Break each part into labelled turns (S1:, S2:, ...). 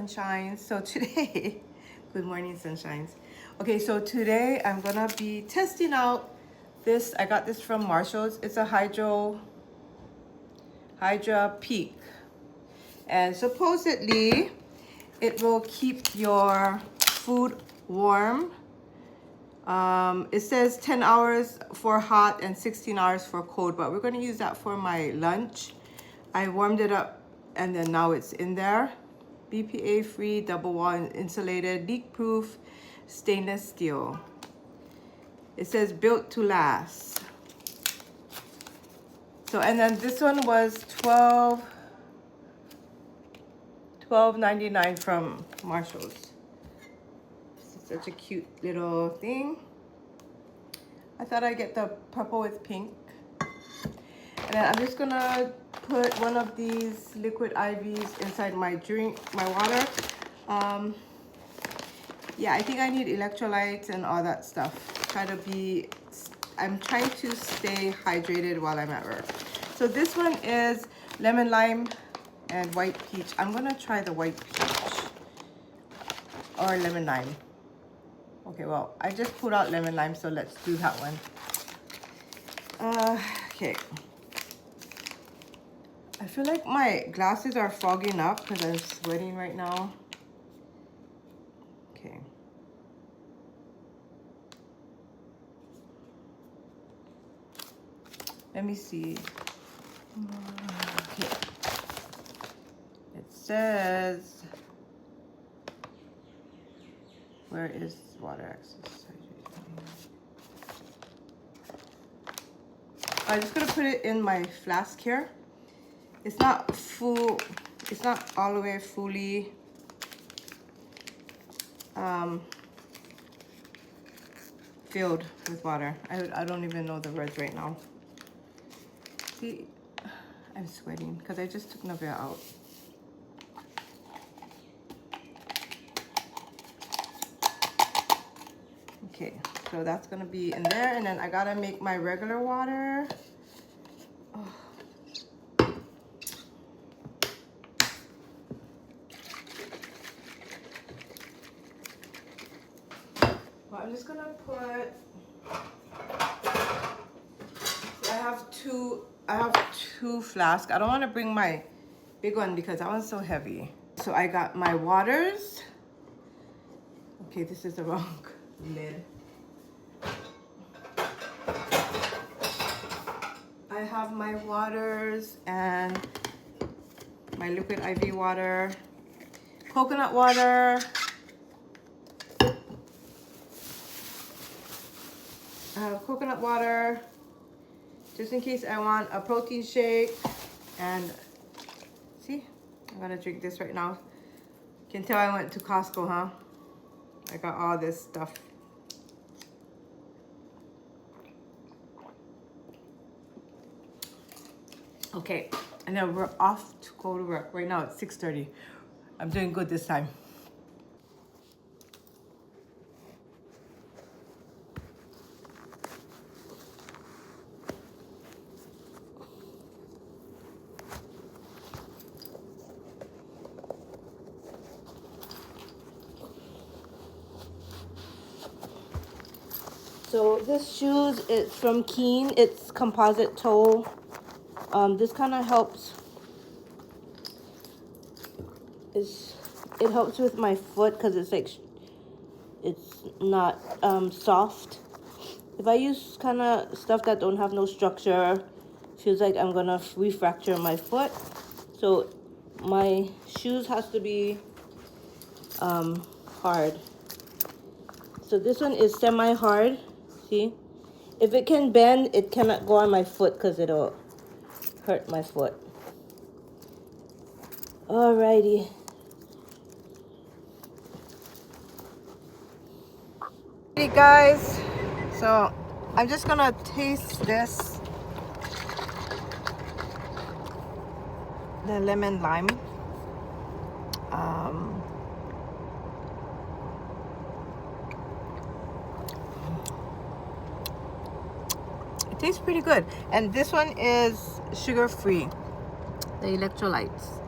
S1: sunshines. So today, good morning, sunshines. Okay, so today I'm gonna be testing out this. I got this from Marshall's. It's a Hydra Peak, and supposedly it will keep your food warm. It says 10 hours for hot and 16 hours for cold, but we're gonna use that for my lunch. I warmed it up and then now it's in there. BPA free, double wall insulated, leak proof, stainless steel. It says built to last. So, and then this one was $12.99 from Marshall's. Such a cute little thing. I thought I'd get the purple with pink. And then I'm just gonna put one of these liquid IVs inside my water. Yeah, I think I need electrolytes and all that stuff. I'm trying to stay hydrated while I'm at work. So this one is lemon lime and white peach. I'm gonna try the white peach or lemon lime. Okay, well, I just pulled out lemon lime, so let's do that one. Okay. I feel like my glasses are fogging up because I'm sweating right now. Okay. Let me see. Okay. It says, where is water access? I'm just gonna put it in my flask here. It's not full, it's not all the way fully filled with water. I don't even know the words right now. See, I'm sweating because I just took Navia out. Okay, so that's gonna be in there, and then I gotta make my regular water. Oh. Well, I'm just gonna put. I have two flasks. I don't want to bring my big one because that one's so heavy. So I got my waters. Okay, this is the wrong lid. I have my waters and my liquid IV water, coconut water. I have coconut water just in case I want a protein shake. And see, I'm gonna drink this right now. You can tell I went to Costco, huh? I got all this stuff. Okay, and then we're off to go to work. Right now it's 6:30. I'm doing good this time. So this shoes is from Keen. It's composite toe. This kind of helps. It helps with my foot because it's like it's not soft. If I use kind of stuff that don't have no structure, feels like I'm gonna refracture my foot. So my shoes has to be hard. So this one is semi-hard. See, if it can bend, it cannot go on my foot because it'll hurt my foot. Alrighty. Hey guys, so I'm just gonna taste this, the lemon lime. It tastes pretty good, and this one is sugar-free, the electrolytes.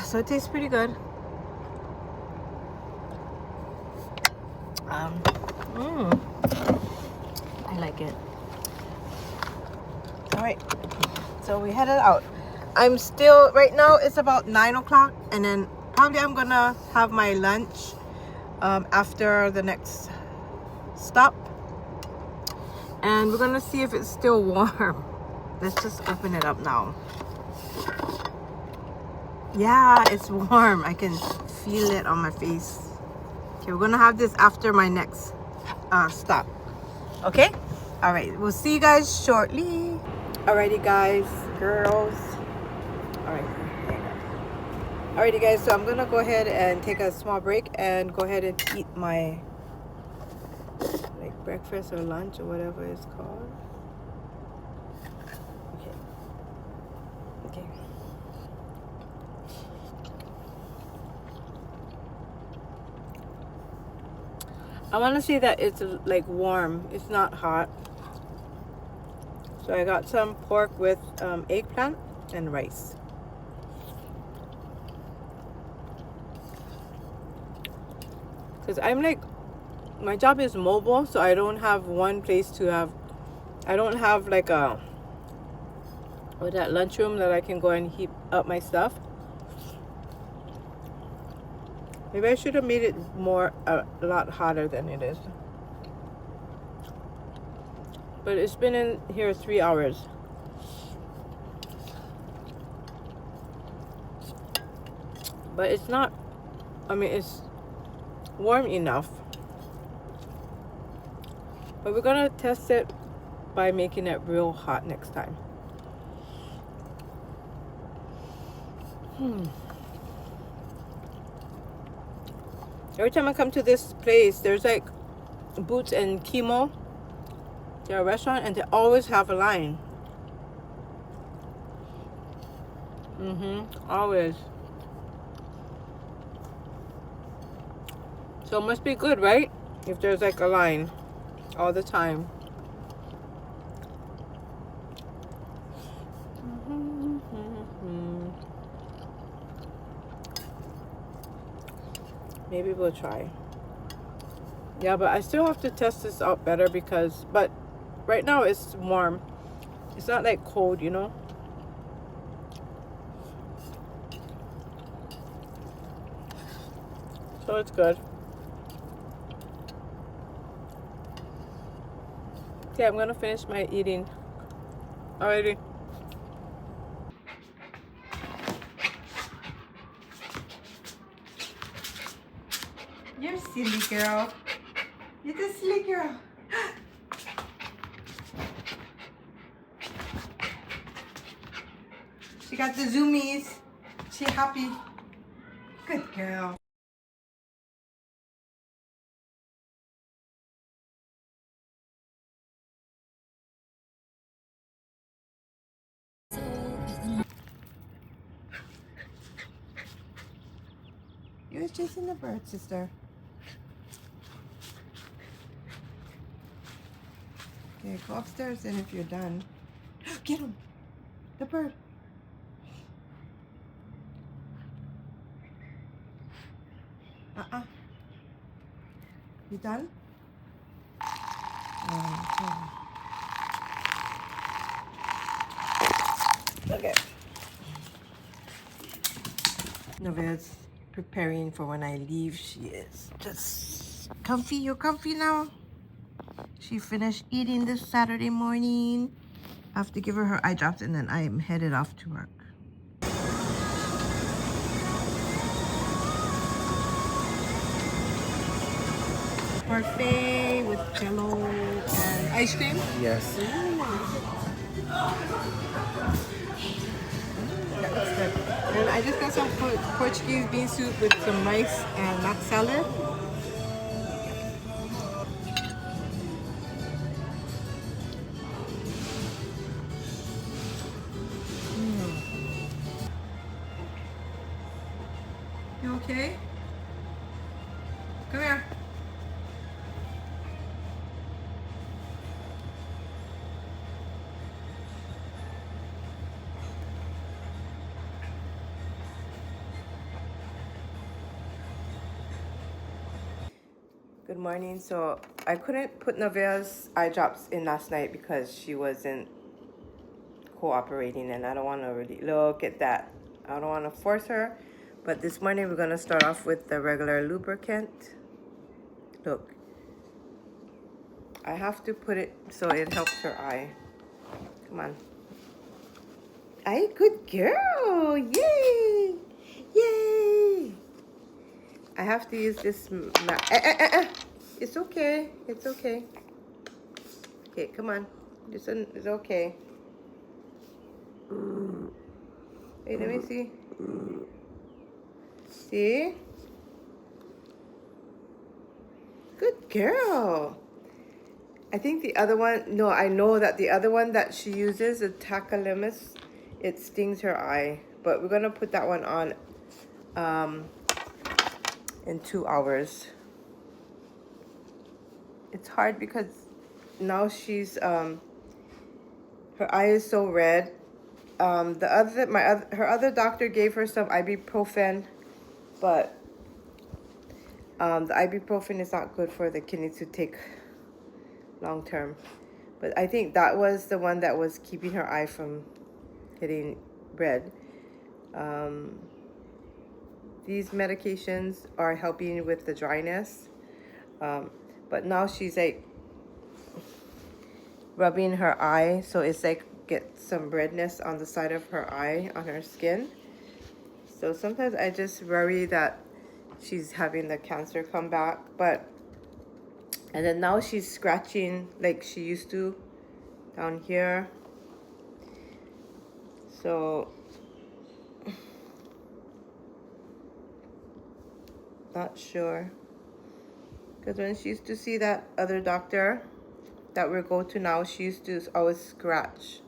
S1: So it tastes pretty good. I like it. All right, so we headed out. I'm still, right now it's about 9 o'clock, and then probably I'm gonna have my lunch after the next stop, and we're gonna see if it's still warm. Let's just open it up now. Yeah, it's warm. I can feel it on my face. Okay, we're gonna have this after my next stop. Okay, all right, we'll see you guys shortly. Alrighty guys, girls. Alrighty guys, so I'm gonna go ahead and take a small break and go ahead and eat my like breakfast or lunch or whatever it's called. Okay. I want to say that it's like warm. It's not hot. So I got some pork with eggplant and rice. Because I'm like, my job is mobile, so I don't have one place to have, I don't have like a, or that lunchroom that I can go and heap up my stuff. Maybe I should have made it more, a lot hotter than it is. But it's been in here 3 hours. But it's not, I mean, it's warm enough. But we're gonna test it by making it real hot next time. Every time I come to this place, there's like Boots and Chemo. They're a restaurant and they always have a line. Always. So it must be good, right? If there's like a line all the time. Maybe we'll try. Yeah, but I still have to test this out better because, but right now it's warm. It's not like cold, you know? So it's good. Okay, I'm gonna finish my eating. Alrighty. You're silly girl. You're the silly girl. She got the zoomies. She happy. Good girl. You was chasing the bird, sister. Okay, go upstairs and if you're done. Get him! The bird! You done? Okay. Novelle's preparing for when I leave. She is just comfy. You're comfy now? She finished eating this Saturday morning. I have to give her eye drops and then I'm headed off to work. Parfait with jello and ice cream.
S2: Yes.
S1: That looks good. And I just got some Portuguese bean soup with some rice and nut salad. You okay? Come here. Good morning. So I couldn't put Nevaeh's eye drops in last night because she wasn't cooperating, and I don't want to really look at that. I don't want to force her. But this morning we're gonna start off with the regular lubricant. Look, I have to put it so it helps her eye. Come on. Aye, good girl. Yay! Yay! I have to use this. It's okay. It's okay. Okay, come on. This one is okay. Wait, let me see. See? Good girl. I think the other one, no, I know that the other one that she uses, the tacrolimus, it stings her eye. But we're going to put that one on in 2 hours. It's hard because now she's, her eye is so red. Her other doctor gave her some ibuprofen, but the ibuprofen is not good for the kidney to take long term. But I think that was the one that was keeping her eye from getting red. These medications are helping with the dryness. But now she's like rubbing her eye, so it's like get some redness on the side of her eye, on her skin. So sometimes I just worry that she's having the cancer come back. And then now she's scratching like she used to down here. So not sure. Because when she used to see that other doctor that we go to now, she used to always scratch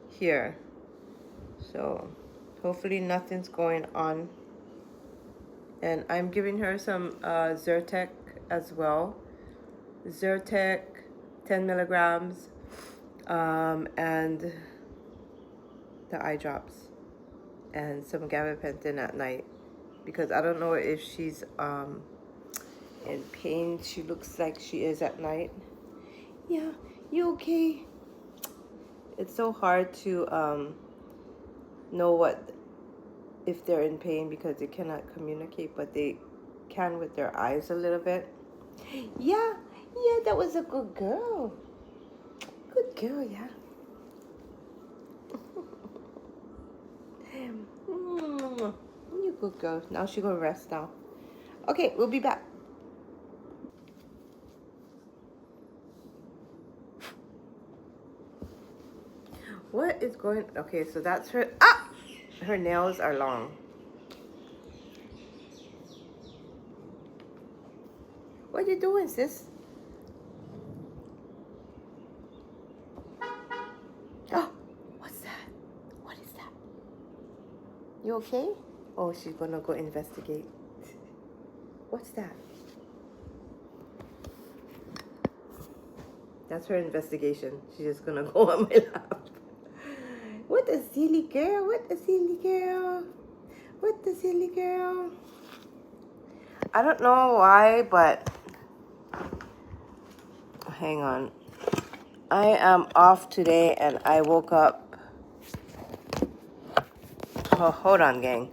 S1: here. So hopefully nothing's going on. And I'm giving her some Zyrtec as well. Zyrtec, 10 milligrams, and the eye drops, and some gabapentin at night, because I don't know if she's in pain. She looks like she is at night. Yeah, you okay? It's so hard to know if they're in pain because they cannot communicate, but they can with their eyes a little bit. Yeah, that was a good girl. Good girl, yeah. You good girl. Now she gonna rest now. Okay, we'll be back. What is going? Okay, so that's her. Her nails are long. What are you doing, sis? Oh, what's that? What is that? You okay? Oh, she's gonna go investigate. What's that? That's her investigation. She's just gonna go on my lap. What a silly girl. What a silly girl. What a silly girl. I don't know why, but hang on. I am off today and I woke up. Oh, hold on, gang.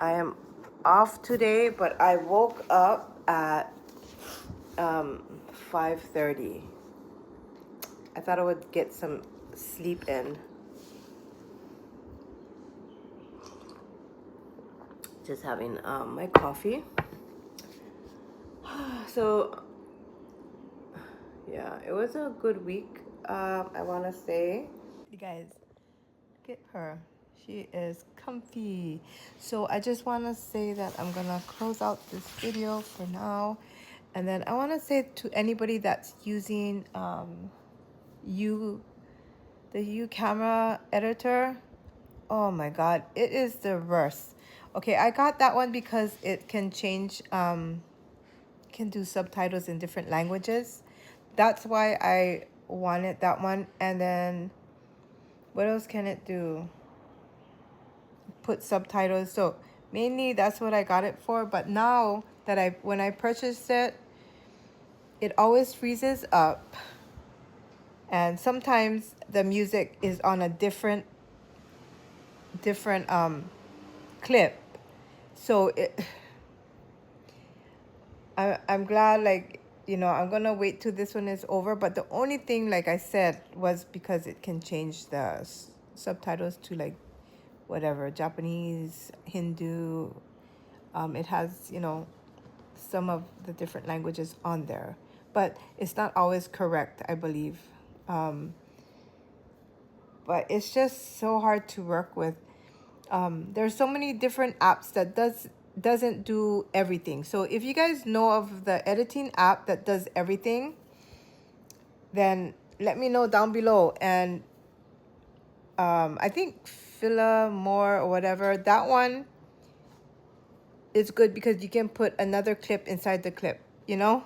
S1: I am off today, but I woke up at 5:30. I thought I would get some sleep in. Just having my coffee. So yeah, it was a good week. I want to say, you guys, look at her. She is comfy. So I just want to say that I'm gonna close out this video for now, and then I want to say to anybody that's using the U camera editor, oh my god, it is the worst. Okay, I got that one because it can change can do subtitles in different languages. That's why I wanted that one. And then what else can it do? Put subtitles. So mainly that's what I got it for. But now that when I purchased it, it always freezes up, and sometimes the music is on a different clip. So I'm glad, like, you know, I'm gonna wait till this one is over. But the only thing, like I said, was because it can change the subtitles to like whatever, Japanese, Hindu. It has, you know, some of the different languages on there, but it's not always correct, I believe. But it's just so hard to work with. There's so many different apps that doesn't do everything. So if you guys know of the editing app that does everything, then let me know down below. And I think Fila More or whatever, that one is good because you can put another clip inside the clip, you know.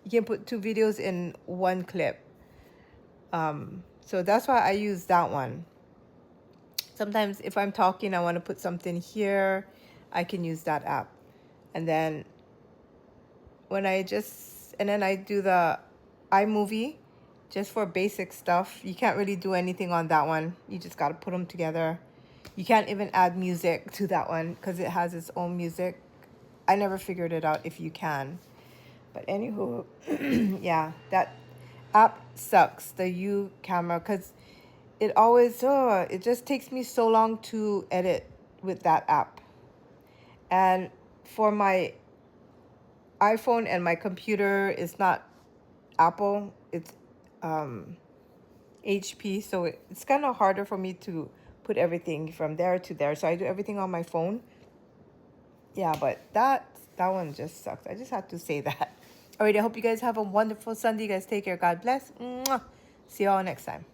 S1: You can put 2 videos in 1 clip. So that's why I use that one. Sometimes if I'm talking, I want to put something here, I can use that app. And then when I do the iMovie just for basic stuff. You can't really do anything on that one. You just got to put them together. You can't even add music to that one because it has its own music. I never figured it out if you can. But anywho, yeah, that app sucks, the U camera, because it always, it just takes me so long to edit with that app. And for my iPhone and my computer, it's not Apple, it's HP, so it's kind of harder for me to put everything from there to there. So I do everything on my phone. Yeah, but that one just sucks. I just have to say that. All right, I hope you guys have a wonderful Sunday. You guys take care. God bless. Mwah. See you all next time.